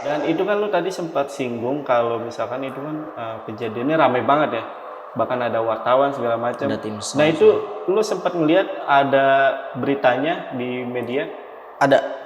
Dan itu kan lu tadi sempat singgung kalau misalkan itu kan kejadiannya ramai banget ya. Bahkan ada wartawan segala macam. Ada tim Nah SAR itu semua. lu sempat ngelihat ada beritanya di media? Ada.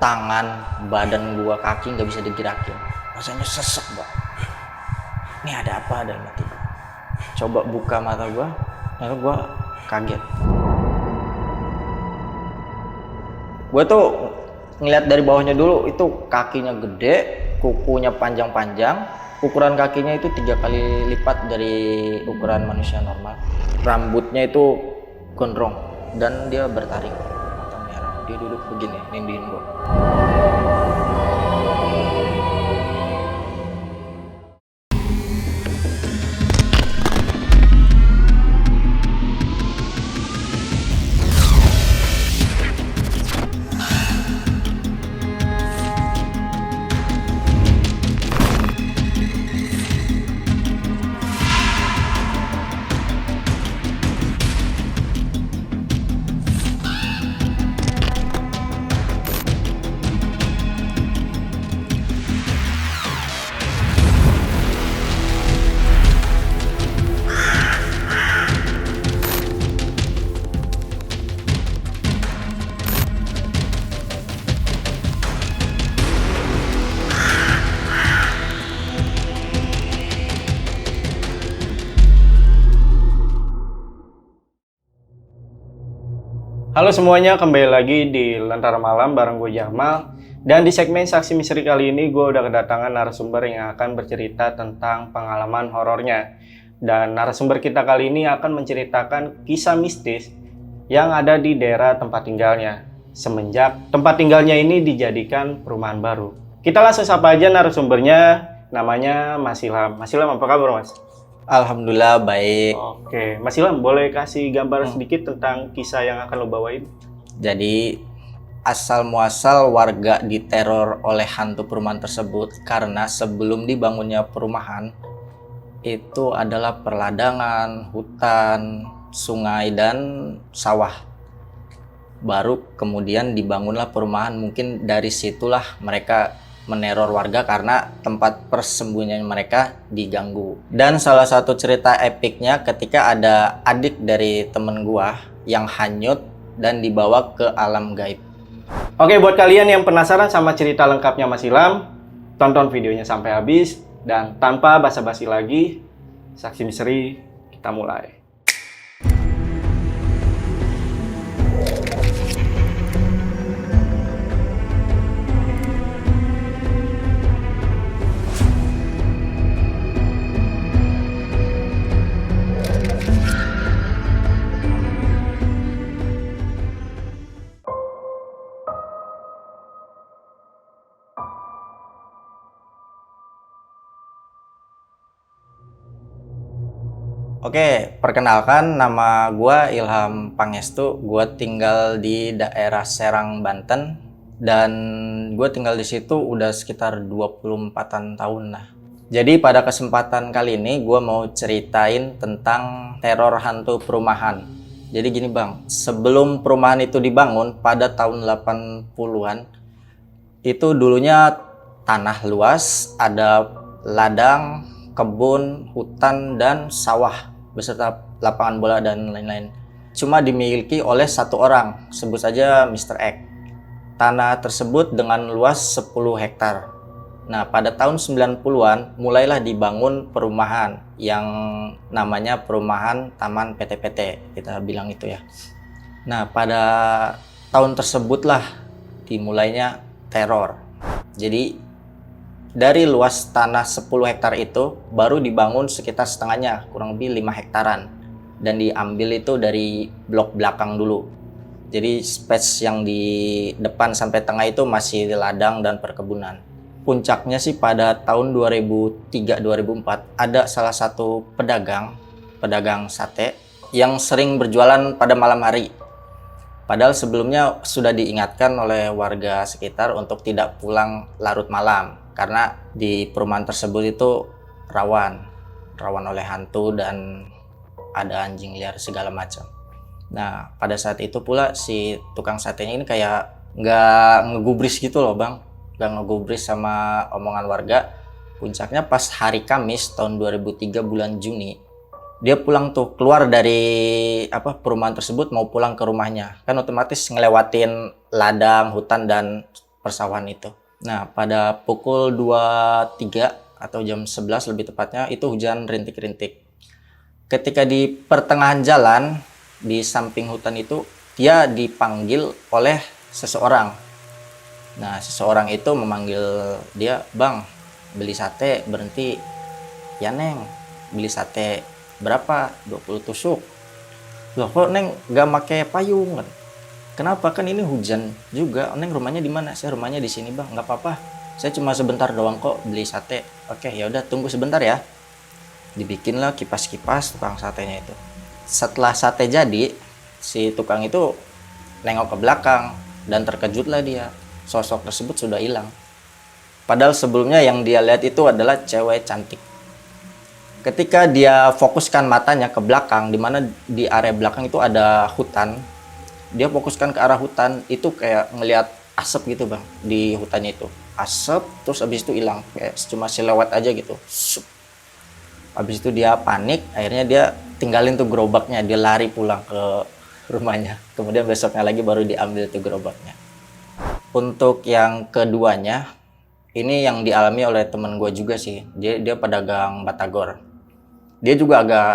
Tangan, badan gua, kaki nggak bisa digerakin. Rasanya sesek, Bang. Ini ada apa dalam hati gua? Coba buka mata gua, lalu gua kaget. Gua tuh ngeliat dari bawahnya dulu, itu kakinya gede, kukunya panjang-panjang, ukuran kakinya itu 3 kali lipat dari ukuran manusia normal. Rambutnya itu gondrong dan dia bertaring, mata merah. Dia duduk begini, nindihin gua. Halo semuanya, kembali lagi di Lentera Malam bareng gue Jamal. Dan di segmen Saksi Misteri kali ini gue udah kedatangan narasumber yang akan bercerita tentang pengalaman horornya. Dan narasumber kita kali ini akan menceritakan kisah mistis yang ada di daerah tempat tinggalnya semenjak tempat tinggalnya ini dijadikan perumahan baru. Kita langsung sapa aja narasumbernya, namanya Mas Ilham. Mas Ilham, apa kabar Mas? Alhamdulillah baik. Oke, Mas Ilham boleh kasih gambaran sedikit tentang kisah yang akan lo bawain? Jadi asal muasal warga diteror oleh hantu perumahan tersebut karena sebelum dibangunnya perumahan itu adalah perladangan, hutan, sungai dan sawah. Baru kemudian dibangunlah perumahan. Mungkin dari situlah mereka meneror warga karena tempat persembunyian mereka diganggu. Dan salah satu cerita epiknya ketika ada adik dari temen gua yang hanyut dan dibawa ke alam gaib. Oke, buat kalian yang penasaran sama cerita lengkapnya Mas Ilham, tonton videonya sampai habis. Dan tanpa basa-basi lagi, Saksi Misteri, kita mulai. Oke, perkenalkan nama gua Ilham Pangestu. Gua tinggal di daerah Serang, Banten, dan gue tinggal di situ udah sekitar 24-an tahun lah. Jadi pada kesempatan kali ini gue mau ceritain tentang teror hantu perumahan. Jadi gini bang, sebelum perumahan itu dibangun pada tahun 80-an, itu dulunya tanah luas, ada ladang, kebun, hutan, dan sawah beserta lapangan bola dan lain-lain. Cuma dimiliki oleh satu orang, sebut saja Mr. X. Tanah tersebut dengan luas 10 hektar. Nah, pada tahun 90-an mulailah dibangun perumahan yang namanya Perumahan Taman PT-PT, kita bilang itu ya. Nah, pada tahun tersebutlah dimulainya teror. Jadi dari luas tanah 10 hektar itu baru dibangun sekitar setengahnya, kurang lebih 5 hektaran. Dan diambil itu dari blok belakang dulu. Jadi space yang di depan sampai tengah itu masih ladang dan perkebunan. Puncaknya sih pada tahun 2003-2004 ada salah satu pedagang sate yang sering berjualan pada malam hari. Padahal sebelumnya sudah diingatkan oleh warga sekitar untuk tidak pulang larut malam karena di perumahan tersebut itu rawan oleh hantu dan ada anjing liar segala macam. Nah, pada saat itu pula si tukang satenya ini kayak nggak ngegubris gitu loh bang, nggak ngegubris sama omongan warga. Puncaknya pas hari Kamis tahun 2003 bulan Juni, dia pulang tuh, keluar dari perumahan tersebut mau pulang ke rumahnya. Kan otomatis ngelewatin ladang, hutan, dan persawahan itu. Nah, pada pukul 23 atau jam 11 lebih tepatnya, itu hujan rintik-rintik. Ketika di pertengahan jalan, di samping hutan itu, dia dipanggil oleh seseorang. Nah, seseorang itu memanggil dia, "Bang, beli sate, berhenti." "Ya, Neng, beli sate berapa?" 20 tusuk. "Loh, kok Neng gak make payung?" "Kenapa? Kan ini hujan juga." "Neng rumahnya di mana?" "Saya rumahnya di sini, Bang." "Nggak apa-apa, saya cuma sebentar doang kok beli sate." "Oke, ya udah, tunggu sebentar ya." Dibikinlah kipas-kipas tukang satenya itu. Setelah sate jadi, si tukang itu nengok ke belakang dan terkejutlah dia. Sosok tersebut sudah hilang. Padahal sebelumnya yang dia lihat itu adalah cewek cantik. Ketika dia fokuskan matanya ke belakang, di mana di area belakang itu ada hutan, dia fokuskan ke arah hutan, itu kayak ngelihat asap gitu bang, di hutannya itu. Asap, terus abis itu hilang, kayak cuma silhouette aja gitu. Abis itu dia panik, akhirnya dia tinggalin tuh gerobaknya, dia lari pulang ke rumahnya. Kemudian besoknya lagi baru diambil tuh gerobaknya. Untuk yang keduanya, ini yang dialami oleh temen gue juga sih. Dia pedagang batagor. Dia juga agak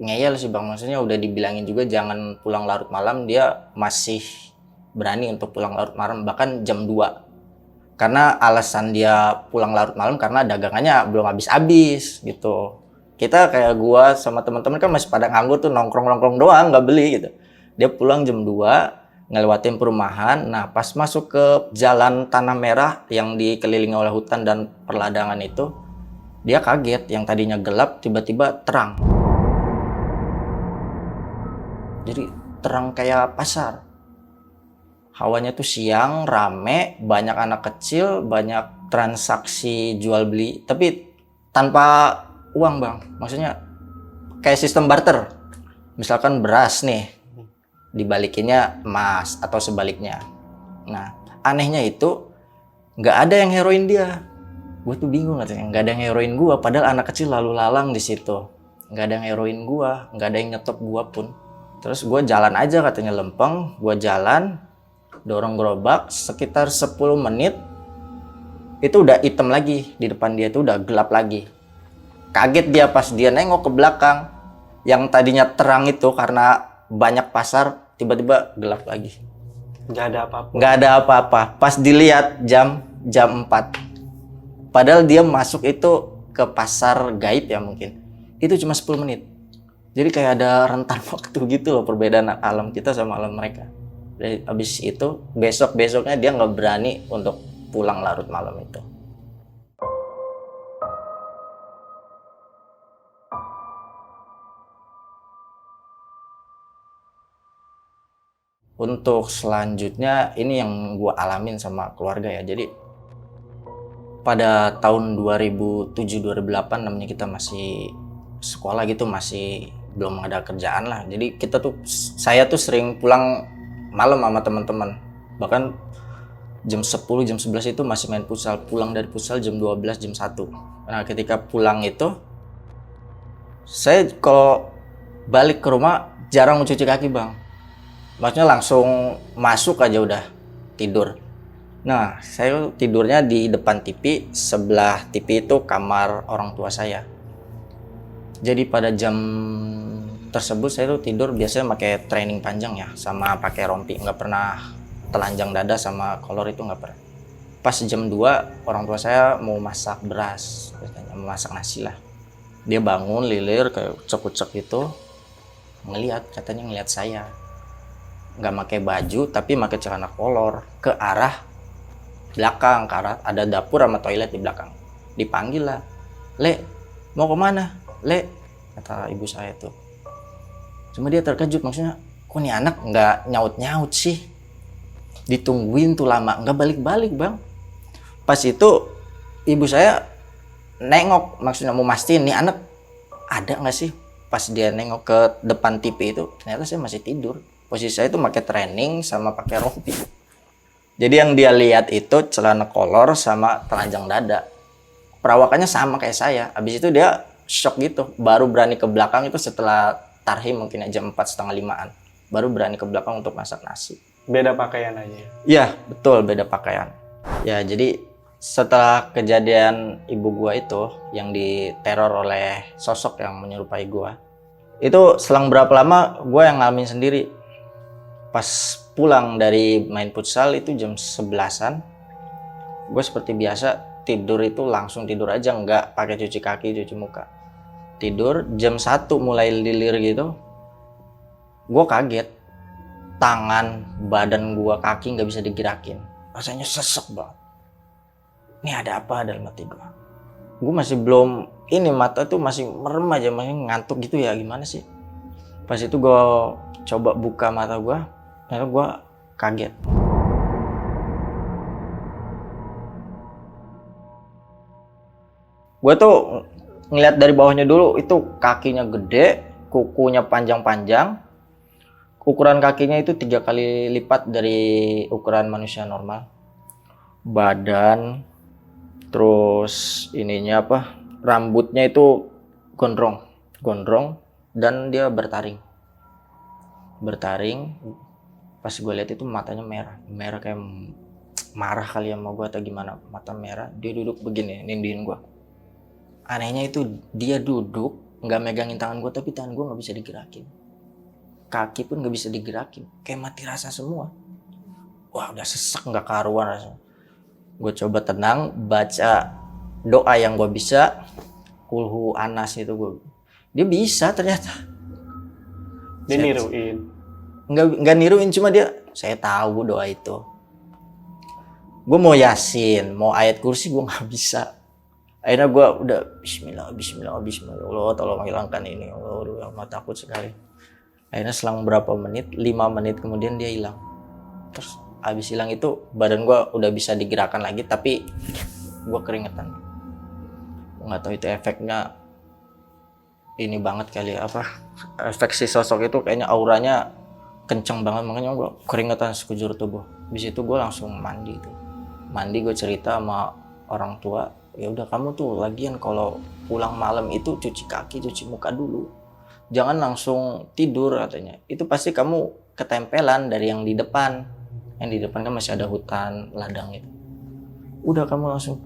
ngeyel sih bang. Maksudnya udah dibilangin juga jangan pulang larut malam. Dia masih berani untuk pulang larut malam. Bahkan jam 2. Karena alasan dia pulang larut malam karena dagangannya belum habis-habis gitu. Kita kayak gue sama teman-teman kan masih pada nganggur tuh, nongkrong-nongkrong doang, nggak beli gitu. Dia pulang jam 2. Ngelewatin perumahan. Nah, pas masuk ke jalan tanah merah yang dikelilingi oleh hutan dan perladangan itu, dia kaget. Yang tadinya gelap tiba-tiba terang. Jadi terang kayak pasar. Hawanya tuh siang, rame, banyak anak kecil, banyak transaksi jual beli, tapi tanpa uang bang. Maksudnya kayak sistem barter. Misalkan beras nih, dibalikinnya emas atau sebaliknya. Nah, anehnya itu nggak ada yang heroin dia. Gue tuh bingung katanya, nggak ada yang heroin gue. Padahal anak kecil lalu lalang di situ. Nggak ada yang heroin gue, nggak ada yang nyetop gue pun. Terus gue jalan aja katanya lempeng. Gue jalan, dorong gerobak sekitar 10 menit. Itu udah hitam lagi di depan dia, itu udah gelap lagi. Kaget dia pas dia nengok ke belakang. Yang tadinya terang itu karena banyak pasar, tiba-tiba gelap lagi. Nggak ada apa-apa. Nggak ada apa-apa. Pas dilihat jam 4. Padahal dia masuk itu ke pasar gaib ya mungkin. Itu cuma 10 menit. Jadi kayak ada rentan waktu gitu loh, perbedaan alam kita sama alam mereka. Dari habis itu, besok-besoknya dia nggak berani untuk pulang larut malam itu. Untuk selanjutnya, ini yang gue alamin sama keluarga ya. Jadi pada tahun 2007-2008 namanya kita masih sekolah gitu, masih belum ada kerjaan lah. Jadi saya tuh sering pulang malam sama teman-teman. Bahkan jam 10, jam 11 itu masih main futsal. Pulang dari futsal jam 12, jam 1. Nah ketika pulang itu, saya kalau balik ke rumah jarang mencuci kaki bang. Maksudnya langsung masuk aja udah tidur. Nah, saya tidurnya di depan TV, sebelah TV itu kamar orang tua saya. Jadi pada jam tersebut saya tuh tidur biasanya pakai training panjang ya, sama pakai rompi, nggak pernah telanjang dada sama kolor itu nggak pernah. Pas jam 2 orang tua saya mau masak beras, katanya mau masak nasi lah. Dia bangun lilir kayak ucek-ucek gitu, katanya ngelihat saya. Nggak pakai baju tapi pakai celana kolor ke arah belakang, ke arah ada dapur sama toilet di belakang. Dipanggil lah, "Le, mau kemana? Le," kata ibu saya tuh. Cuma dia terkejut, maksudnya kok nih anak nggak nyaut-nyaut sih, ditungguin tuh lama nggak balik-balik bang. Pas itu ibu saya nengok, maksudnya mau mastiin nih anak ada nggak sih. Pas dia nengok ke depan TV itu, ternyata saya masih tidur. Posisi saya itu pakai training sama pakai rompi. Jadi yang dia lihat itu celana kolor sama telanjang dada. Perawakannya sama kayak saya. Habis itu dia shock gitu. Baru berani ke belakang itu setelah tarhim mungkin jam 4:30-an. Baru berani ke belakang untuk masak nasi. Beda pakaian aja. Iya, betul, beda pakaian. Ya, jadi setelah kejadian ibu gua itu yang diteror oleh sosok yang menyerupai gua, itu selang berapa lama gua yang ngalamin sendiri. Pas pulang dari main futsal itu jam 11-an, gue seperti biasa tidur itu langsung tidur aja, nggak pakai cuci kaki, cuci muka. Tidur jam 1 mulai lilir gitu, gue kaget. Tangan, badan gue, kaki nggak bisa digerakin. Rasanya sesek banget. Ini ada apa dalam hati gue? Gue masih belum, ini mata tuh masih merem aja, masih ngantuk gitu ya, gimana sih? Pas itu gue coba buka mata gue, ternyata gue kaget. Gue tuh ngeliat dari bawahnya dulu, itu kakinya gede, kukunya panjang-panjang. Ukuran kakinya itu 3 kali lipat dari ukuran manusia normal. Badan, terus ininya apa? Rambutnya itu gondrong, dan dia bertaring. Pas gue lihat itu matanya merah kayak marah kali ya sama gue atau gimana, mata merah. Dia duduk begini nindihin gue. Anehnya itu dia duduk nggak megangin tangan gue, tapi tangan gue nggak bisa digerakin, kaki pun nggak bisa digerakin, kayak mati rasa semua. Wah, udah sesek nggak karuan rasanya. Gue coba tenang, baca doa yang gue bisa, kulhu anas itu dia bisa ternyata. Dia niruin. Nggak niruin, cuma dia, saya tahu doa itu. Gue mau yasin, mau ayat kursi gue nggak bisa. Akhirnya gue udah Bismillah, Allah tolong hilangkan ini, Allah takut sekali. Akhirnya selang berapa menit, 5 menit kemudian dia hilang. Terus abis hilang itu badan gue udah bisa digerakkan lagi, tapi gue keringetan. Nggak tahu itu efeknya ini banget kali ya, apa efek si sosok itu kayaknya auranya kenceng banget, makanya gue keringetan sekujur tubuh. Habis itu gue langsung mandi gue cerita sama orang tua, ya udah kamu tuh lagian kalau pulang malam itu cuci kaki, cuci muka dulu, jangan langsung tidur katanya, itu pasti kamu ketempelan dari yang di depan kan masih ada hutan ladang itu. Udah kamu langsung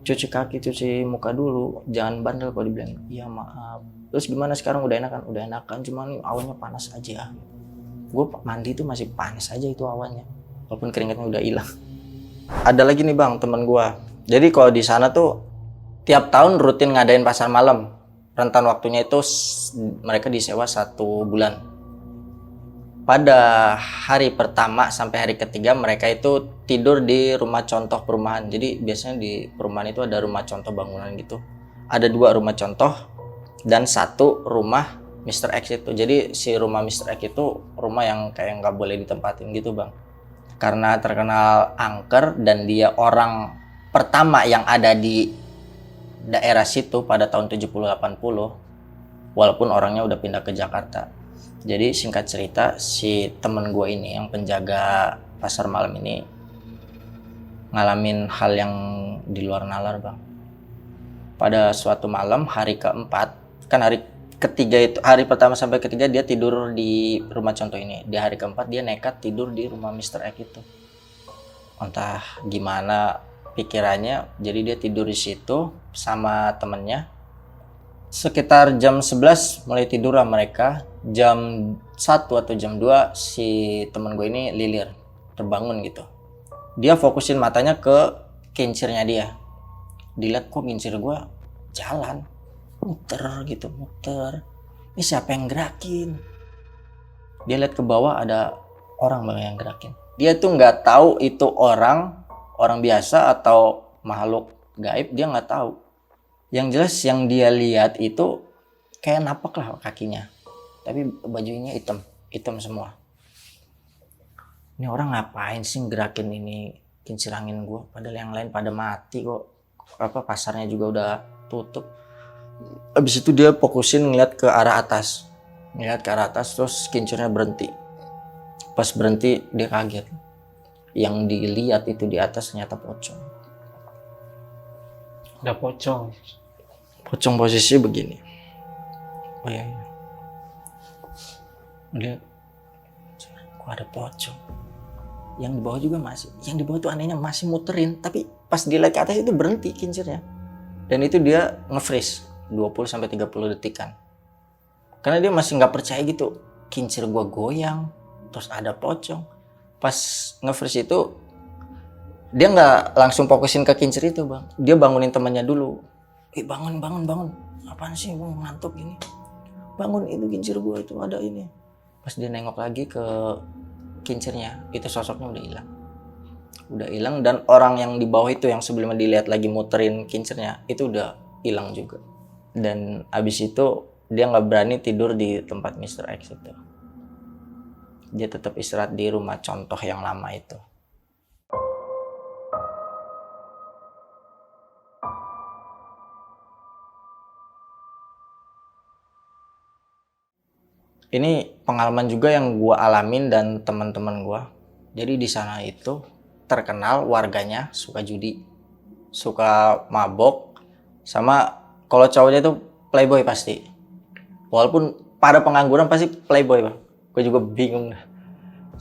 cuci kaki, cuci muka dulu, jangan bandel. Kalau dibilangin iya maaf. Terus gimana sekarang, udah enakan, cuman awannya panas aja. Gue mandi tuh masih panas aja itu awannya, walaupun keringatnya udah hilang. Ada lagi nih bang, teman gue. Jadi kalau di sana tuh tiap tahun rutin ngadain pasar malam. Rentan waktunya itu mereka disewa 1 bulan. Pada hari pertama sampai hari ketiga mereka itu tidur di rumah contoh perumahan. Jadi biasanya di perumahan itu ada rumah contoh bangunan gitu. Ada 2 rumah contoh dan 1 rumah Mr. X itu. Jadi si rumah Mr. X itu rumah yang kayak nggak boleh ditempatin gitu bang. Karena terkenal angker dan dia orang pertama yang ada di daerah situ pada tahun 70-80. Walaupun orangnya udah pindah ke Jakarta. Jadi singkat cerita, si temen gue ini yang penjaga pasar malam ini ngalamin hal yang di luar nalar bang. Pada suatu malam hari keempat, kan hari ketiga itu, hari pertama sampai ketiga dia tidur di rumah contoh ini. Di hari keempat dia nekat tidur di rumah Mr. X itu. Entah gimana pikirannya, jadi dia tidur di situ sama temennya. Sekitar jam 11 mulai tidur lah mereka. Jam 1 atau jam 2 si temen gue ini lilir, terbangun gitu. Dia fokusin matanya ke kincirnya dia. Dilihat kok kincir gue jalan, muter. Ini siapa yang gerakin? Dia lihat ke bawah ada orang yang gerakin. Dia tuh nggak tahu itu orang biasa atau makhluk gaib, dia nggak tahu. Yang jelas yang dia lihat itu kayak napak lah kakinya, tapi bajunya hitam hitam semua. Ini orang ngapain sih gerakin ini kincir angin gue, padahal yang lain pada mati kok, pasarnya juga udah tutup. Abis itu dia fokusin ngeliat ke arah atas, terus kincirnya berhenti. Pas berhenti dia kaget, yang dilihat itu di atas ternyata pocong. Ada pocong. Pocong posisi begini. Oh iya. Dia, kok ada pocong? Yang di bawah juga masih. Yang di bawah tuh anehnya masih muterin, tapi pas dilihat ke atas itu berhenti kincirnya. Dan itu dia nge-freeze 20-30 detikan. Karena dia masih nggak percaya gitu. Kincir gua goyang, terus ada pocong. Pas nge-freeze itu dia nggak langsung fokusin ke kincir itu, Bang. Dia bangunin temannya dulu. Bangun. Apaan sih, gua ngantuk gini? Bangun, itu kincir gua itu ada ini. Pas dia nengok lagi ke kincirnya, itu sosoknya udah hilang, dan orang yang di bawah itu yang sebelumnya dilihat lagi muterin kincirnya itu udah hilang juga. Dan abis itu dia nggak berani tidur di tempat Mr. X itu. Dia tetap istirahat di rumah contoh yang lama itu. Ini pengalaman juga yang gue alamin dan teman-teman gue. Jadi di sana itu terkenal warganya suka judi, suka mabok, sama kalau cowoknya itu playboy pasti. Walaupun pada pengangguran pasti playboy, Bang. Gue juga bingung.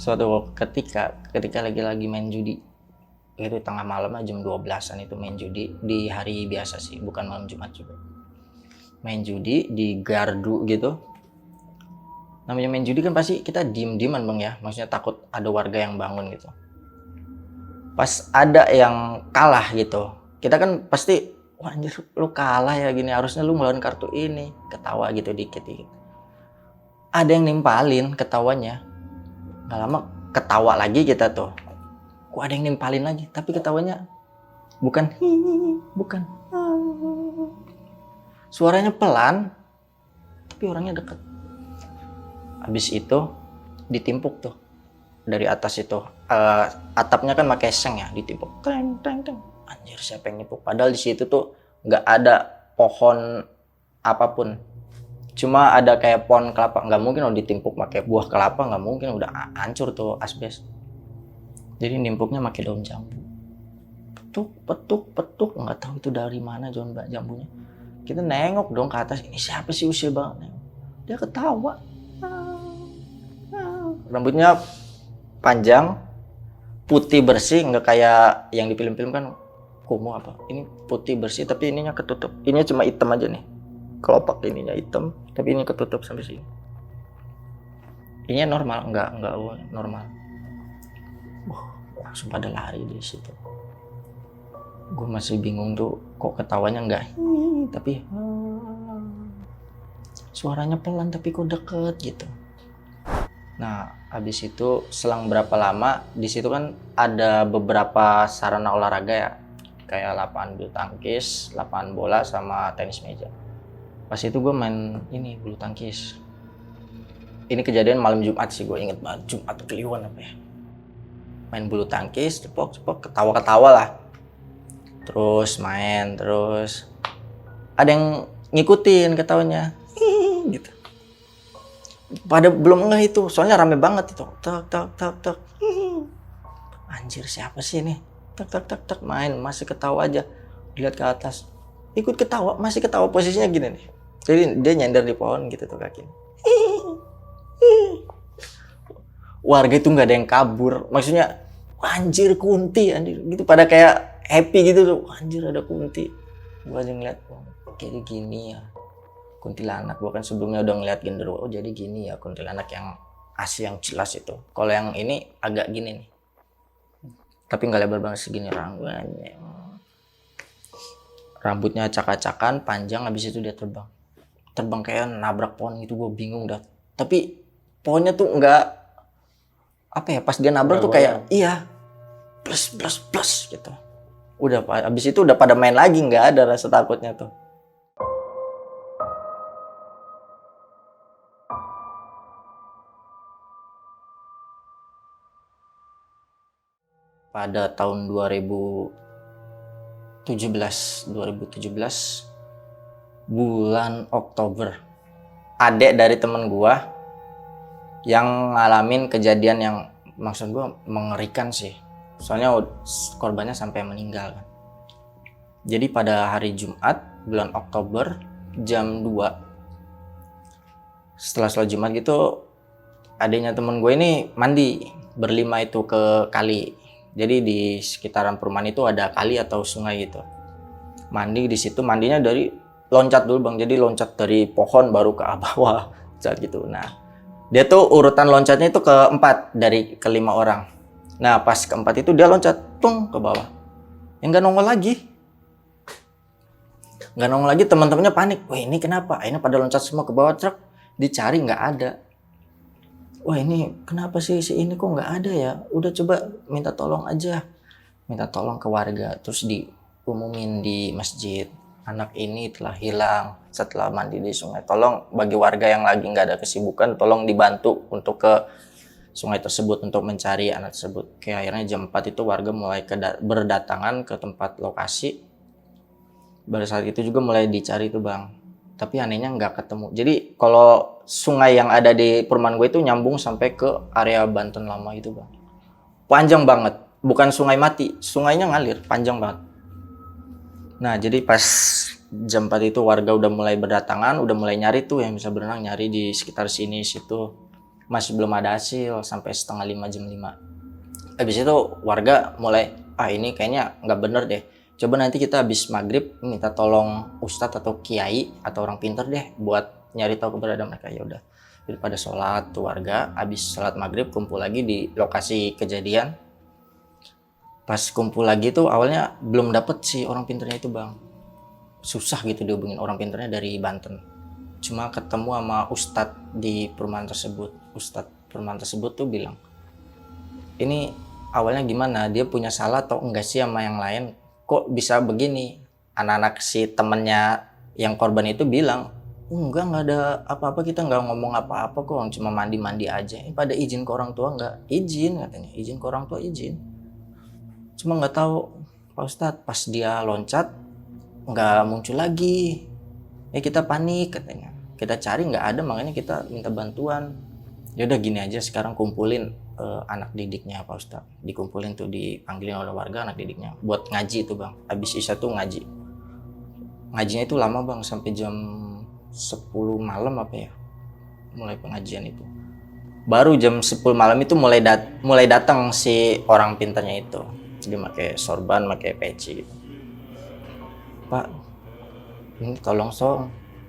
Suatu ketika lagi main judi, itu tengah malam jam 12-an itu main judi di hari biasa sih, bukan malam Jumat juga. Main judi di gardu gitu. Namanya main judi kan pasti kita diem-dieman, Bang ya. Maksudnya takut ada warga yang bangun gitu. Pas ada yang kalah gitu, kita kan pasti, wah anjir lu kalah ya gini, harusnya lu ngelawan kartu ini. Ketawa gitu dikit. Ada yang nimpalin ketawanya. Gak lama ketawa lagi kita tuh. Kok ada yang nimpalin lagi, tapi ketawanya bukan hihihi, bukan. Suaranya pelan, tapi orangnya deket. Habis itu ditimpuk tuh dari atas itu, atapnya kan pakai seng ya, ditimpuk. Teng. Anjir, siapa yang nimpuk? Padahal di situ tuh nggak ada pohon apapun, cuma ada kayak pohon kelapa. Nggak mungkin udah ditimpuk pakai buah kelapa, nggak mungkin, udah hancur tuh asbes. Jadi nimpuknya pakai daun jambu. Petuk, nggak tahu itu dari mana daun jambunya. Kita nengok dong ke atas, ini siapa sih, usil banget. Dia ketawa. Rambutnya panjang, putih bersih, nggak kayak yang di film-film kan kumuh apa. Ini putih bersih tapi ininya ketutup. Ininya cuma hitam aja nih. Kelopak ininya hitam, tapi ini ketutup sampai sini. Ininya normal, enggak normal. Langsung pada lari di situ. Gue masih bingung tuh, kok ketawanya enggak tapi suaranya pelan tapi kok deket gitu. Nah, habis itu selang berapa lama di situ kan ada beberapa sarana olahraga ya, kayak lapangan bulu tangkis, lapangan bola, sama tenis meja. Pas itu gue main ini bulu tangkis. Ini kejadian malam Jumat sih, gue inget banget, Jumat Kliwon apa ya. Main bulu tangkis, cepok, ketawa-ketawa lah. Terus main, terus ada yang ngikutin ketawanya, gitu. Pada belum ngeh itu, soalnya rame banget itu. Tak. Anjir, siapa sih ini? Tak, main, masih ketawa aja. Lihat ke atas, ikut ketawa, masih ketawa, posisinya gini nih. Jadi dia nyender di pohon gitu tuh kakinya. Warga itu nggak ada yang kabur, maksudnya anjir kunti, anjir gitu, pada kayak happy gitu tuh, anjir ada kunti. Gua aja ngeliat, kayak gini ya kuntilanak. Gua kan sebelumnya udah ngeliat genderuwo, oh jadi gini ya kuntilanak yang asli yang jelas itu. Kalau yang ini agak gini nih, tapi nggak lebar banget segini, rambutnya acak-acakan panjang. Habis itu dia terbang kayak nabrak pohon gitu. Gue bingung dah, tapi pohonnya tuh nggak apa ya, pas dia nabrak tuh kayak iya plus gitu. Udah, habis itu udah pada main lagi, nggak ada rasa takutnya tuh. pada tahun 2017 bulan Oktober. Adek dari temen gua yang ngalamin kejadian yang maksud gua mengerikan sih. Soalnya korbannya sampai meninggal kan. Jadi pada hari Jumat bulan Oktober jam 2 setelah sholat Jumat gitu, adiknya temen gue ini mandi berlima itu ke kali. Jadi di sekitaran perumahan itu ada kali atau sungai gitu. Mandi di situ, mandinya dari loncat dulu bang. Jadi loncat dari pohon baru ke bawah saat gitu. Nah, dia tuh urutan loncatnya itu keempat dari kelima orang. Nah, pas keempat itu dia loncat tung ke bawah. Yang nggak nongol lagi. Nggak nongol lagi, teman-temannya panik. Wah ini kenapa? Ini pada loncat semua ke bawah truk. Dicari nggak ada. Wah ini kenapa sih si ini kok nggak ada ya? Udah coba minta tolong aja. Minta tolong ke warga. Terus diumumin di masjid. Anak ini telah hilang setelah mandi di sungai. Tolong bagi warga yang lagi nggak ada kesibukan, tolong dibantu untuk ke sungai tersebut untuk mencari anak tersebut. Kayak akhirnya jam 4 itu warga mulai berdatangan ke tempat lokasi. Pada saat itu juga mulai dicari tuh bang, tapi anehnya nggak ketemu. Jadi kalau sungai yang ada di perumahan gue itu nyambung sampai ke area Banten Lama itu bang, panjang banget, bukan sungai mati, sungainya ngalir, panjang banget. Nah jadi pas jam 4 itu warga udah mulai berdatangan, udah mulai nyari tuh yang bisa berenang, nyari di sekitar sini situ, masih belum ada hasil sampai setengah 5 jam 5. Habis itu warga mulai, ini kayaknya nggak bener deh. Coba nanti kita habis maghrib minta tolong ustadz atau kiai atau orang pintar deh buat nyari tahu keberadaan mereka. Ya udah. Jadi pada sholat tuh warga habis sholat maghrib kumpul lagi di lokasi kejadian. Pas kumpul lagi tuh awalnya belum dapet si orang pintarnya itu bang. Susah gitu dihubungin orang pintarnya dari Banten. Cuma ketemu sama ustadz di perumahan tersebut. Ustadz perumahan tersebut tuh bilang, ini awalnya gimana? Dia punya salah atau enggak sih sama yang lain? Kok bisa begini? Anak-anak si temennya yang korban itu bilang, enggak ada apa-apa, kita nggak ngomong apa-apa kok, cuma mandi-mandi aja. Pada izin ke orang tua nggak? Izin katanya, izin ke orang tua izin. Cuma nggak tahu Pak Ustadz, pas dia loncat nggak muncul lagi. Ya kita panik katanya, kita cari nggak ada, makanya kita minta bantuan. Ya udah gini aja, sekarang kumpulin anak didiknya Pak Ustadz, dikumpulin tuh, dipanggilin oleh warga anak didiknya buat ngaji tuh bang. Habis isya tuh ngajinya itu lama bang, sampai jam 10 malam apa ya mulai pengajian itu. Baru jam 10 malam itu mulai datang si orang pintarnya itu. Dia pakai sorban, pakai peci gitu. Pak, ini tolong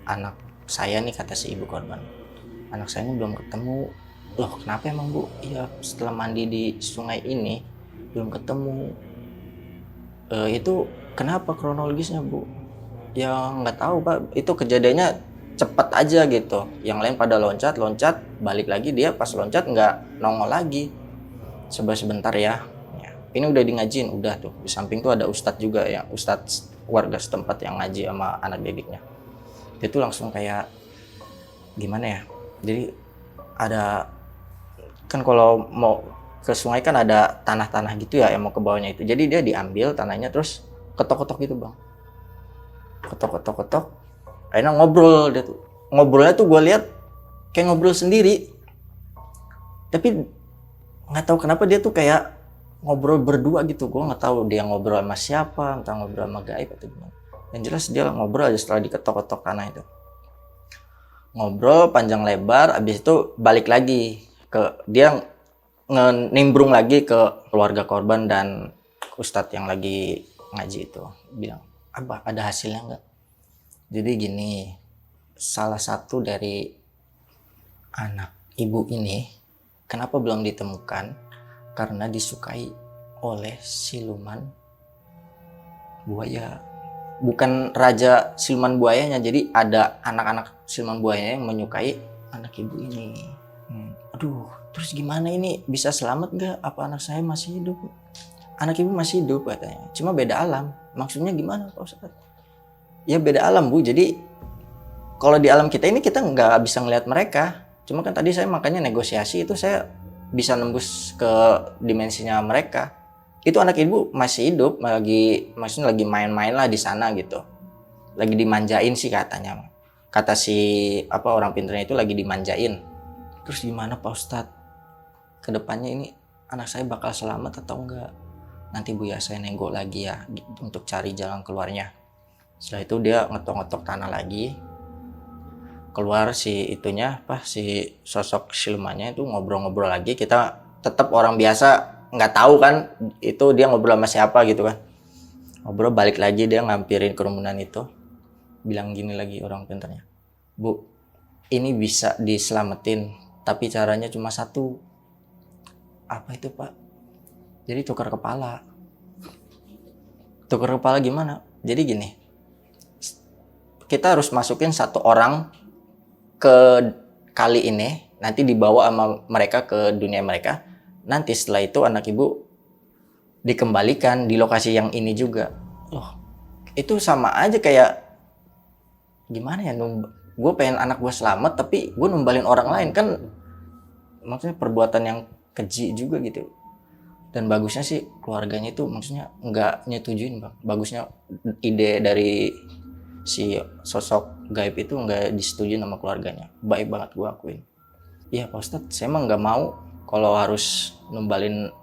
anak saya nih, kata si ibu korban, anak saya ini belum ketemu. Loh kenapa emang bu? Iya setelah mandi di sungai ini belum ketemu. Itu kenapa kronologisnya bu? Ya nggak tahu pak, itu kejadiannya cepet aja gitu. Yang lain pada loncat balik lagi, dia pas loncat nggak nongol lagi. Coba sebentar ya. Ini udah di ngajiin, udah tuh di samping tuh ada ustadz juga ya, ustadz warga setempat yang ngaji sama anak didiknya. Dia tuh langsung kayak gimana ya, jadi ada kan kalau mau ke sungai kan ada tanah-tanah gitu ya yang mau ke bawahnya itu. Jadi dia diambil tanahnya terus ketok-ketok gitu bang, ketok. Akhirnya ngobrol. Dia tuh ngobrolnya tuh gue lihat kayak ngobrol sendiri, tapi nggak tahu kenapa dia tuh kayak ngobrol berdua gitu. Gue nggak tahu dia ngobrol sama siapa, entah ngobrol sama gaib atau gimana. Yang jelas dia ngobrol aja setelah diketok-ketok tanah itu. Ngobrol panjang lebar, abis itu balik lagi ke dia, nimbrung lagi ke keluarga korban dan ustadz yang lagi ngaji itu. Bilang, apa ada hasilnya nggak? Jadi gini, salah satu dari anak ibu ini kenapa belum ditemukan? Karena disukai oleh siluman buaya. Bukan raja siluman buayanya, jadi ada anak-anak siluman buayanya yang menyukai anak ibu ini. Aduh, terus gimana ini, bisa selamat nggak? Apa anak saya masih hidup? Anak ibu masih hidup katanya, cuma beda alam. Maksudnya gimana Pak Ustadz? Ya beda alam bu, jadi kalau di alam kita ini kita nggak bisa ngelihat mereka. Cuma kan tadi saya makanya negosiasi itu, saya bisa nembus ke dimensinya mereka. Itu anak ibu masih hidup, maksudnya lagi main-main lah di sana gitu. Lagi dimanjain sih katanya. Kata si orang pinternya itu lagi dimanjain. Terus gimana Pak Ustadz? Kedepannya ini anak saya bakal selamat atau enggak? Nanti Bu ya saya nenggok lagi ya untuk cari jalan keluarnya. Setelah itu dia ngetok-ngetok tanah lagi. Keluar si sosok silumannya itu ngobrol-ngobrol lagi. Kita tetap orang biasa nggak tahu kan itu dia ngobrol sama siapa gitu kan. Ngobrol balik lagi dia ngampirin kerumunan itu. Bilang gini lagi orang pintarnya. Bu, ini bisa diselamatin tapi caranya cuma satu. Apa itu Pak? Jadi tukar kepala. Tukar kepala gimana? Jadi gini. Kita harus masukin satu orang ke kali ini. Nanti dibawa sama mereka ke dunia mereka. Nanti setelah itu anak ibu dikembalikan di lokasi yang ini juga. Loh, itu sama aja kayak gimana ya, gue pengen anak gue selamat tapi gue numbalin orang lain kan, maksudnya perbuatan yang keji juga gitu. Dan bagusnya sih keluarganya itu maksudnya nggak nyetujuin Bang. Bagusnya ide dari si sosok gaib itu nggak disetujuin sama keluarganya. Baik banget gue akuin. Iya Pak Ustadz, saya emang nggak mau kalau harus numbalin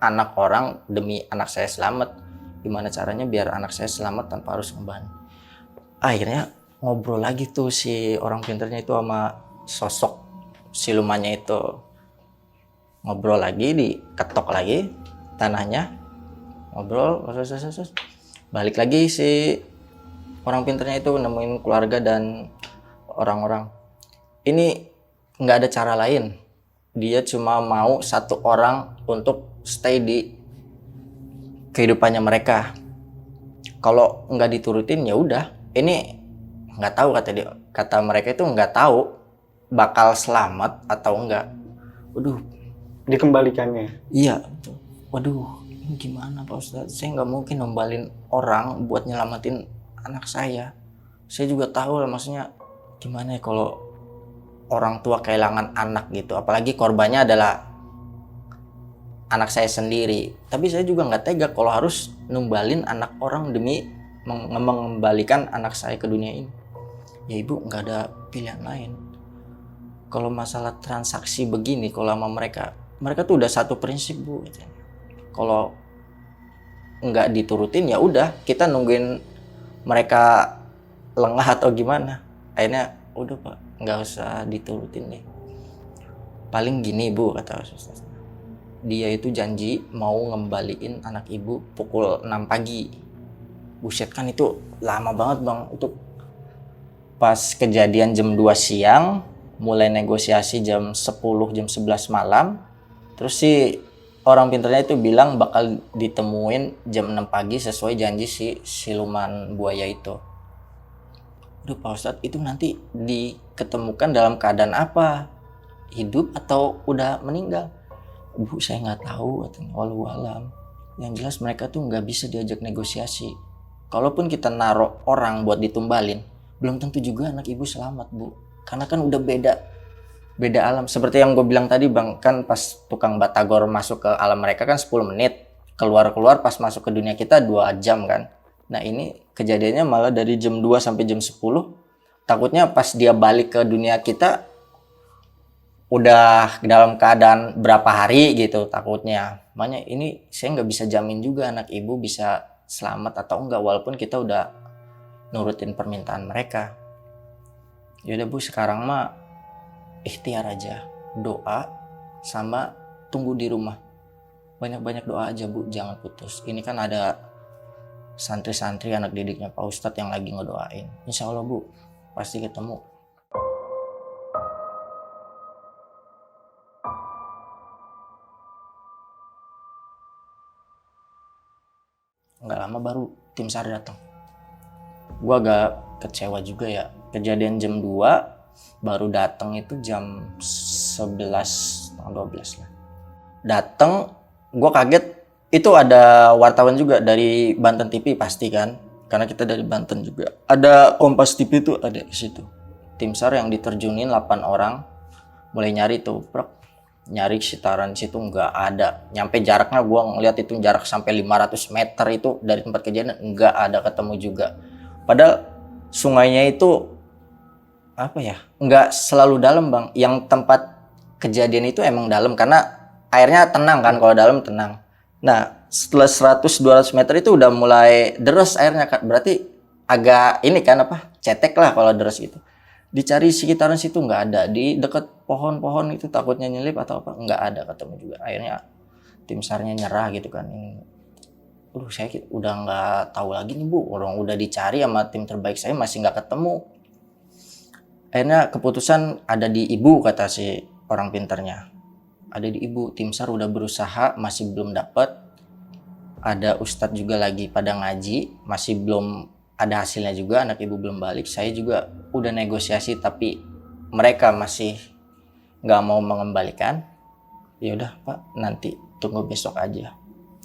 anak orang demi anak saya selamat. Gimana caranya biar anak saya selamat tanpa harus numbalin. Akhirnya ngobrol lagi tuh si orang pinternya itu sama sosok silumannya itu. Ngobrol lagi, diketok lagi tanahnya. Ngobrol, balik lagi si orang pinternya itu nemuin keluarga dan orang-orang. Ini nggak ada cara lain. Dia cuma mau satu orang untuk stay di kehidupannya mereka. Kalau nggak diturutin ya udah. Ini nggak tahu kata mereka itu nggak tahu bakal selamat atau enggak. Waduh, Dikembalikannya. iya. Waduh, ini gimana Pak Ustadz? Saya nggak mungkin nembalin orang buat nyelamatin anak saya. Saya juga tahu lah maksudnya gimana ya kalau orang tua kehilangan anak gitu, apalagi korbannya adalah anak saya sendiri. Tapi saya juga nggak tega kalau harus numbalin anak orang demi mengembalikan anak saya ke dunia ini. Ya ibu nggak ada pilihan lain. Kalau masalah transaksi begini, kalau sama mereka tuh udah satu prinsip Bu. Kalau nggak diturutin ya udah kita nungguin mereka lengah atau gimana. Akhirnya udah Pak, nggak usah diturutin deh. Paling gini Bu, kata Ustaz. Dia itu janji mau ngembaliin anak ibu pukul 6 pagi. Buset kan itu lama banget Bang. Itu pas kejadian jam 2 siang, mulai negosiasi jam 10, jam 11 malam. Terus si orang pintarnya itu bilang bakal ditemuin jam 6 pagi sesuai janji si siluman buaya itu. Aduh Pak Ustadz, itu nanti diketemukan dalam keadaan apa? Hidup atau udah meninggal? Bu, saya nggak tahu, katanya. Walau alam. Yang jelas mereka tuh nggak bisa diajak negosiasi. Kalaupun kita naruh orang buat ditumbalin, belum tentu juga anak ibu selamat Bu. Karena kan udah beda alam. Seperti yang gue bilang tadi Bang, kan pas tukang batagor masuk ke alam mereka kan 10 menit. Keluar pas masuk ke dunia kita 2 jam kan. Nah ini kejadiannya malah dari jam 2 sampai jam 10. Takutnya pas dia balik ke dunia kita udah dalam keadaan berapa hari gitu takutnya. Makanya ini saya nggak bisa jamin juga anak ibu bisa selamat atau enggak walaupun kita udah nurutin permintaan mereka. Yaudah Bu, sekarang mah ikhtiar aja. Doa sama tunggu di rumah. Banyak-banyak doa aja Bu, jangan putus. Ini kan ada santri-santri anak didiknya Pak Ustadz yang lagi ngedoain. Insya Allah Bu, pasti ketemu. Nggak lama baru tim SAR datang. Gue agak kecewa juga ya. Kejadian jam 2 baru datang itu jam 11, 12 lah. Datang, gue kaget. Itu ada wartawan juga dari Banten TV pasti kan. Karena kita dari Banten juga. Ada Kompas TV tuh ada di situ. Tim SAR yang diterjunin 8 orang. Mulai nyari tuh. nyari sekitaran situ nggak ada. Nyampe jaraknya gue ngeliat itu jarak sampai 500 meter itu dari tempat kejadian nggak ada ketemu juga. Padahal sungainya itu apa ya, nggak selalu dalam bang. Yang tempat kejadian itu emang dalam karena airnya tenang kan, kalau dalam tenang. Nah setelah 100-200 meter itu udah mulai deres airnya kan, berarti agak ini kan apa, cetek lah kalau deres gitu. Dicari sekitaran situ nggak ada, di dekat pohon-pohon itu takutnya nyelip atau apa, nggak ada ketemu juga. Akhirnya tim SAR-nya nyerah gitu kan. Saya udah nggak tahu lagi nih bu, orang udah dicari sama tim terbaik saya masih nggak ketemu. Akhirnya keputusan ada di ibu, kata si orang pinternya. Ada di ibu, tim SAR udah berusaha masih belum dapat. Ada ustadz juga lagi pada ngaji, masih belum ada hasilnya juga, anak ibu belum balik. Saya juga udah negosiasi tapi mereka masih nggak mau mengembalikan. Ya udah pak, nanti tunggu besok aja.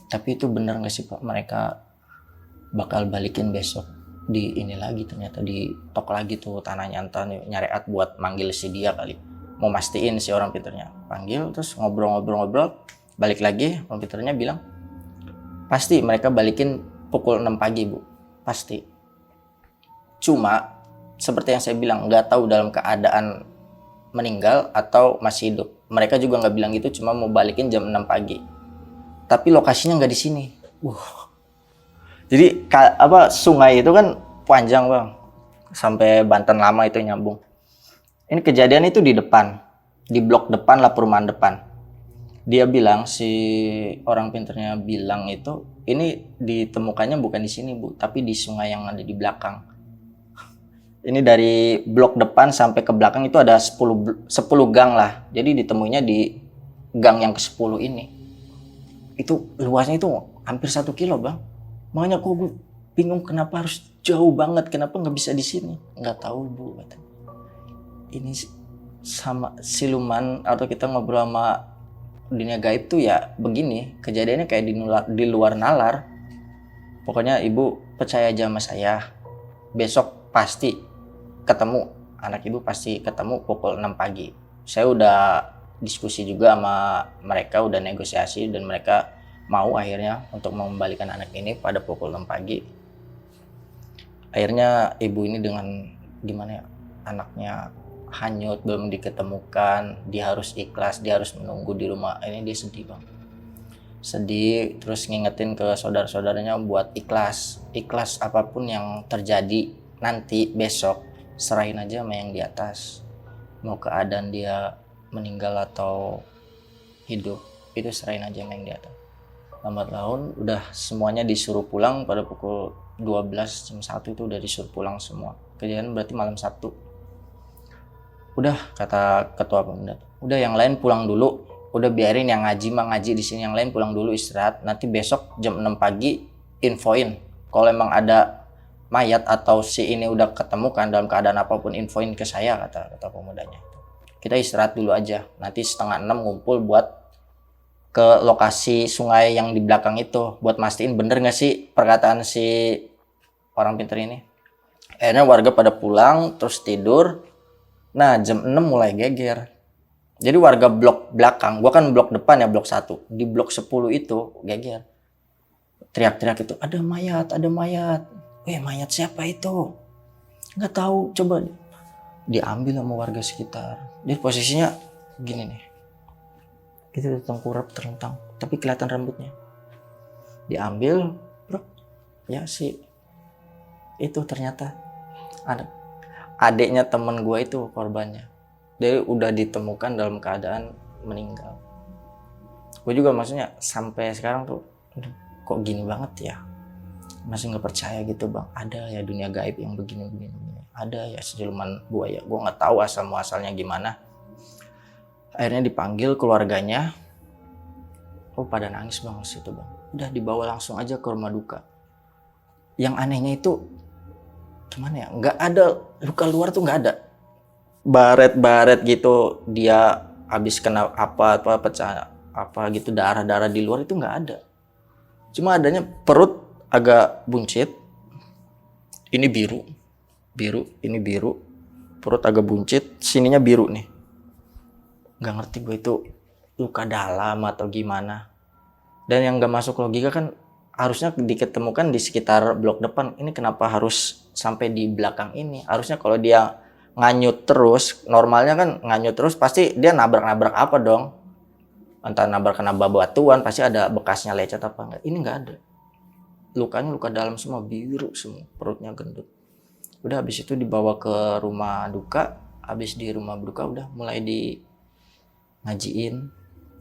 Tapi itu benar nggak sih pak, mereka bakal balikin besok? Di ini lagi ternyata ditok lagi tuh tanahnya, entah nyariat buat manggil si dia kali, mau mastiin si orang pinternya. Panggil terus ngobrol-ngobrol, balik lagi. Orang pinternya bilang pasti mereka balikin pukul 6 pagi bu, pasti. Cuma seperti yang saya bilang, nggak tahu dalam keadaan meninggal atau masih hidup. Mereka juga nggak bilang gitu, cuma mau balikin jam 6 pagi. Tapi lokasinya nggak di sini. Jadi sungai itu kan panjang bang, sampai Banten Lama itu nyambung. Ini kejadian itu di depan, di blok depan lah, perumahan depan. Dia bilang, si orang pinternya bilang itu, ini ditemukannya bukan di sini bu, tapi di sungai yang ada di belakang. Ini dari blok depan sampai ke belakang itu ada 10 gang lah. Jadi ditemuinya di gang yang ke-10 ini. Itu luasnya itu hampir 1 kilo bang. Makanya kok gue bingung kenapa harus jauh banget, kenapa nggak bisa di sini? Nggak tahu bu, katanya. Ini sama siluman atau kita ngobrol sama dunia gaib tuh ya begini, kejadiannya kayak di luar nalar. Pokoknya ibu percaya aja sama saya, besok pasti ketemu, anak ibu pasti ketemu pukul 6 pagi. Saya udah diskusi juga sama mereka, udah negosiasi, dan mereka mau akhirnya untuk mengembalikan anak ini pada pukul 6 pagi. Akhirnya ibu ini dengan gimana ya, anaknya hanyut, belum diketemukan, dia harus ikhlas, dia harus menunggu di rumah. Ini dia sedih bang, sedih, terus ngingetin ke saudara-saudaranya buat ikhlas apapun yang terjadi nanti besok, serahin aja sama yang di atas. Mau keadaan dia meninggal atau hidup, itu serahin aja sama yang di atas. Lambat laun udah semuanya disuruh pulang pada pukul 12 jam 1 itu udah disuruh pulang semua. Kejadian berarti malam Sabtu. Udah kata ketua pemuda, udah yang lain pulang dulu, udah biarin yang ngaji di sini, yang lain pulang dulu istirahat. Nanti besok jam 6 pagi infoin kalau emang ada mayat atau si ini udah ketemu kan dalam keadaan apapun, infoin ke saya, kata pemudanya. Kita istirahat dulu aja, nanti 5:30 ngumpul buat ke lokasi sungai yang di belakang itu buat mastiin bener nggak sih perkataan si orang pinter ini. Akhirnya warga pada pulang terus tidur. Nah jam 6 mulai geger. Jadi warga blok belakang, gua kan blok depan ya, blok 1, di blok 10 itu geger, teriak-teriak itu, ada mayat. Mayat siapa itu? Nggak tahu, coba diambil sama warga sekitar. Jadi posisinya gini nih, gitu, tengkurap terlentang, tapi kelihatan rambutnya. Diambil, bro, ya si itu ternyata adiknya temen gue itu korbannya. Dia udah ditemukan dalam keadaan meninggal. Gue juga maksudnya sampai sekarang tuh, kok gini banget ya, masih nggak percaya gitu bang. Ada ya dunia gaib yang begini. Ada ya siluman buaya. Gue nggak tahu asal muasalnya gimana. Akhirnya dipanggil keluarganya. Pada nangis bang situ bang. Udah dibawa langsung aja ke rumah duka. Yang anehnya itu gimana ya, nggak ada luka luar tuh, nggak ada. Baret gitu, dia habis kena apa pecah apa gitu, darah di luar itu nggak ada. Cuma adanya perut agak buncit. Ini biru, ini biru. Perut agak buncit, sininya biru nih. Nggak ngerti gue itu luka dalam atau gimana. Dan yang nggak masuk logika kan harusnya diketemukan di sekitar blok depan. Ini kenapa harus sampai di belakang ini? Harusnya kalau dia nganyut terus, normalnya kan nganyut terus pasti dia nabrak-nabrak apa dong? Entah nabrak kena batuan, pasti ada bekasnya lecet apa enggak. Ini nggak ada. Lukanya luka dalam semua, biru semua, perutnya gendut. Udah habis itu dibawa ke rumah duka. Habis di rumah duka udah mulai di ngajiin,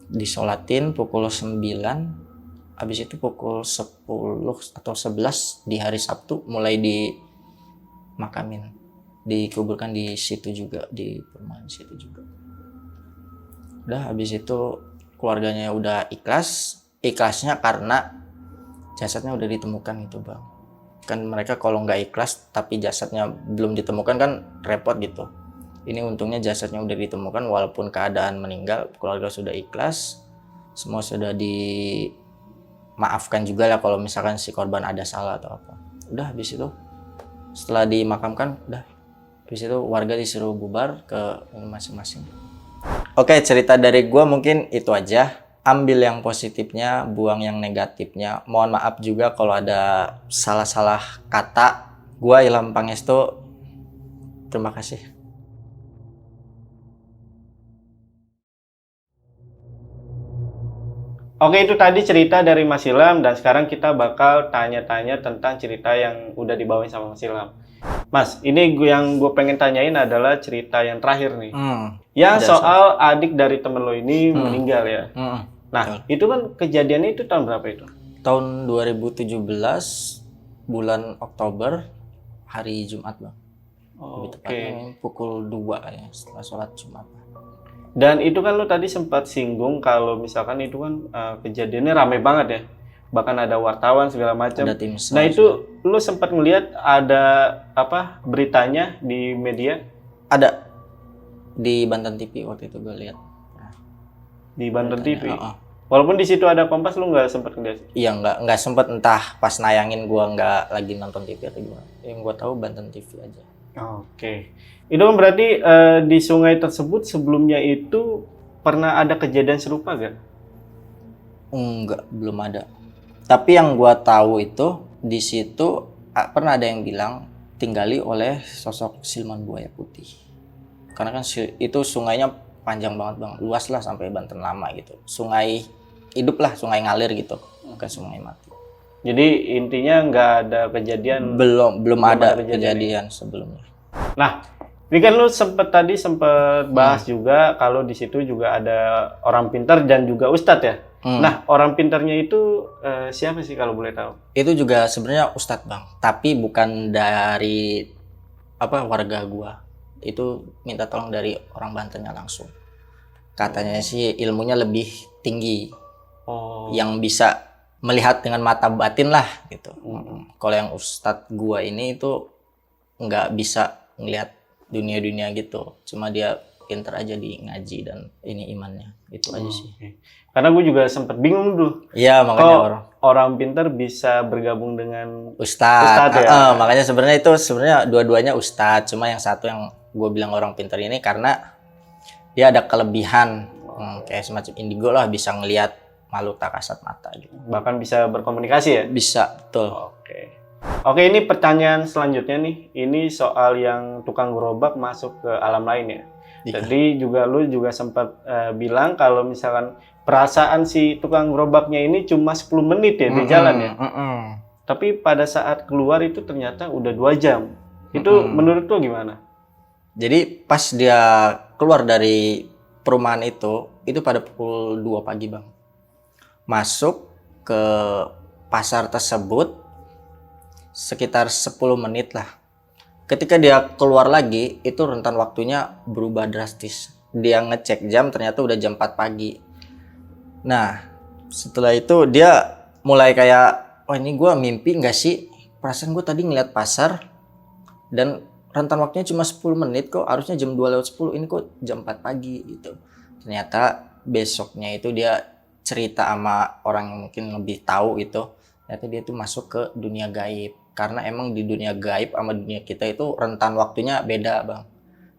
disolatin pukul 9. Habis itu pukul 10 atau 11 di hari Sabtu mulai dimakamin, dikuburkan di situ juga, di perumahan situ juga. Udah habis itu keluarganya udah ikhlasnya karena jasadnya udah ditemukan itu bang. Kan mereka kalau nggak ikhlas tapi jasadnya belum ditemukan kan repot gitu. Ini untungnya jasadnya udah ditemukan walaupun keadaan meninggal, keluarga sudah ikhlas, semua sudah dimaafkan juga lah kalau misalkan si korban ada salah atau apa. Udah habis itu setelah dimakamkan, udah habis itu warga disuruh bubar ke masing-masing. Oke, cerita dari gua mungkin itu aja. Ambil yang positifnya, buang yang negatifnya. Mohon maaf juga kalau ada salah-salah kata. Gua Ilham Pangestu. Terima kasih. Oke, itu tadi cerita dari Mas Ilham, dan sekarang kita bakal tanya-tanya tentang cerita yang udah dibawain sama Mas Ilham. Mas, ini yang gue pengen tanyain adalah cerita yang terakhir nih. Yang soal adik dari temen lo ini meninggal ya. Nah, itu kan kejadiannya itu tahun berapa itu? Tahun 2017, bulan Oktober, hari Jumat bang. Lebih tepatnya pukul 2 ya, setelah sholat Jumat. Dan itu kan lo tadi sempat singgung kalau misalkan itu kan kejadiannya rame banget ya. Bahkan ada wartawan segala macam. Nah itu lo sempat ngelihat ada apa beritanya di media? Ada di Banten TV waktu itu gue lihat. Di Banten TV. Walaupun di situ ada Kompas, lo nggak sempat ngeliat? Iya nggak sempat, entah pas nayangin gue nggak lagi nonton TV atau gimana. Yang gue tahu Banten TV aja. Oke. Itu kan berarti di sungai tersebut sebelumnya itu pernah ada kejadian serupa gak? Enggak, belum ada. Tapi yang gua tahu itu di situ pernah ada yang bilang tinggali oleh sosok siluman buaya putih. Karena kan itu sungainya panjang banget bang, luas lah sampai Banten Lama gitu. Sungai hidup lah, sungai ngalir gitu, bukan sungai mati. Jadi intinya nggak ada kejadian? Belum ada kejadian sebelumnya. Nah, ini kan lu sempat bahas juga kalau di situ juga ada orang pintar dan juga ustadz ya. Nah, orang pintarnya itu siapa sih kalau boleh tahu? Itu juga sebenarnya ustadz bang, tapi bukan dari warga gua. Itu minta tolong dari orang Bantennya langsung. Katanya sih ilmunya lebih tinggi, yang bisa melihat dengan mata batin lah gitu. Kalau yang ustadz gua ini itu nggak bisa ngelihat dunia gitu, cuma dia pinter aja di ngaji dan ini imannya, itu aja sih. Karena gue juga sempat bingung dulu. Iya, makanya orang pinter bisa bergabung dengan ustadz ya. Makanya sebenarnya dua-duanya ustadz, cuma yang satu yang gue bilang orang pinter ini karena dia ada kelebihan kayak semacam indigo lah, bisa ngelihat makhluk tak kasat mata gitu. Bahkan bisa berkomunikasi ya? Bisa, betul. Oke, ini pertanyaan selanjutnya nih. Ini soal yang tukang gerobak masuk ke alam lain ya. Jadi lu juga sempat bilang kalau misalkan perasaan si tukang gerobaknya ini cuma 10 menit ya di jalan ya. Tapi pada saat keluar itu ternyata udah 2 jam. Itu menurut lu gimana? Jadi pas dia keluar dari perumahan itu pada pukul 2 pagi bang. Masuk ke pasar tersebut sekitar 10 menit lah. Ketika dia keluar lagi, itu rentan waktunya berubah drastis. Dia ngecek jam, ternyata udah jam 4 pagi. Nah, setelah itu dia mulai kayak, oh ini gue mimpi nggak sih? Perasaan gue tadi ngeliat pasar, dan rentan waktunya cuma 10 menit kok, harusnya jam 2:10, ini kok jam 4 pagi gitu. Ternyata besoknya itu dia cerita sama orang yang mungkin lebih tahu itu, ternyata dia tuh masuk ke dunia gaib. Karena emang di dunia gaib sama dunia kita itu rentan waktunya beda bang.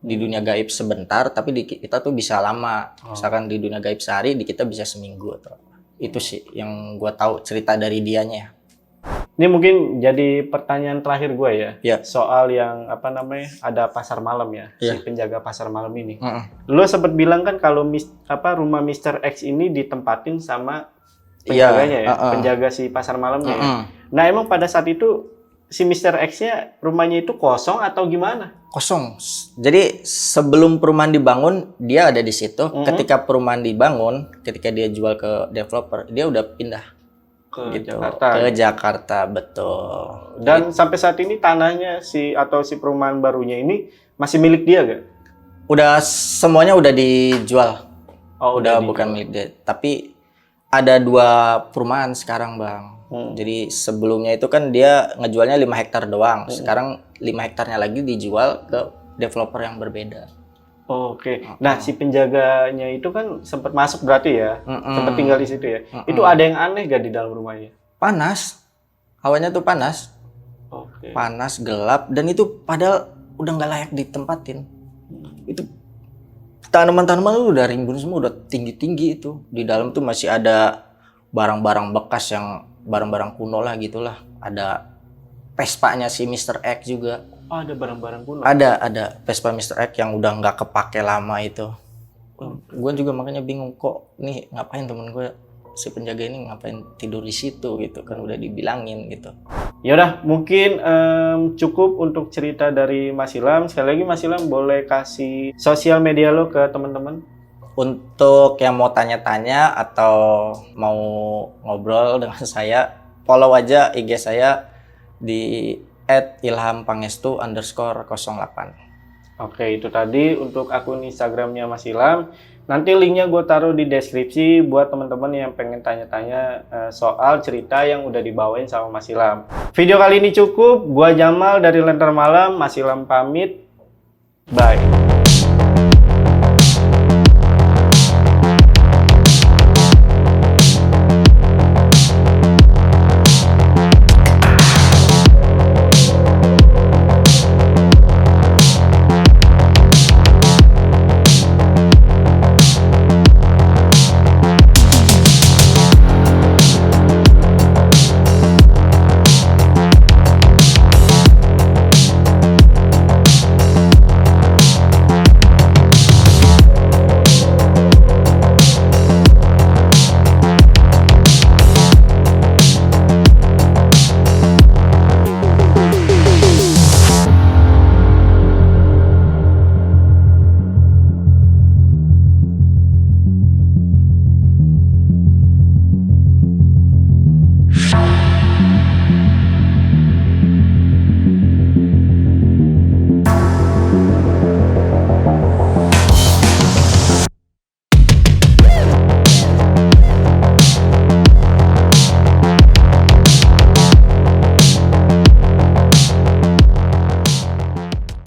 di dunia gaib sebentar, tapi di kita tuh bisa lama. Misalkan di dunia gaib sehari, di kita bisa seminggu atau itu sih yang gue tahu cerita dari dianya. Ini mungkin jadi pertanyaan terakhir gue ya, Ya. soal yang apa namanya ada pasar malam ya, Ya. si penjaga pasar malam ini. Lo sempat bilang kan kalau rumah Mr. X ini ditempatin sama penjaganya ya, penjaga si pasar malamnya. Ya? Nah emang pada saat itu si Mr. X-nya rumahnya itu kosong atau gimana? Kosong. Jadi sebelum perumahan dibangun dia ada di situ. Ketika perumahan dibangun, ketika dia jual ke developer, dia udah pindah Ke gitu. Jakarta. Ke Jakarta, betul. Dan sampai saat ini tanahnya si perumahan barunya ini masih milik dia gak? Udah semuanya udah dijual. Oh, udah bukan milik dia. Tapi ada 2 perumahan sekarang, Bang. Jadi sebelumnya itu kan dia ngejualnya 5 hektar doang. Sekarang 5 hektarnya lagi dijual ke developer yang berbeda. Oke. Nah, si penjaganya itu kan sempat masuk berarti ya? Sempat tinggal di situ ya? Itu ada yang aneh gak di dalam rumahnya? Panas. Hawanya tuh panas. Oke. Panas, gelap, dan itu padahal udah nggak layak ditempatin. Itu tanaman-tanaman tuh udah rimbun semua, udah tinggi-tinggi itu. Di dalam tuh masih ada barang-barang bekas yang barang-barang kuno lah gitulah. Ada Vespa-nya si Mr. X juga. Oh, ada barang-barang kuno? Ada Vespa Mr. X yang udah nggak kepake lama itu. Gue juga makanya bingung kok nih ngapain temen gue si penjaga ini ngapain tidur di situ gitu kan, udah dibilangin gitu. Yaudah, mungkin cukup untuk cerita dari Mas Ilham. Sekali lagi Mas Ilham boleh kasih sosial media lo ke teman-teman? Untuk yang mau tanya-tanya atau mau ngobrol dengan saya, follow aja IG saya di @ilhampangestu_08. Oke, itu tadi untuk akun Instagramnya Mas Ilham. Nanti linknya gue taruh di deskripsi buat teman-teman yang pengen tanya-tanya soal cerita yang udah dibawain sama Mas Ilham. Video kali ini cukup. Gua Jamal dari Lentera Malam. Mas Ilham pamit. Bye.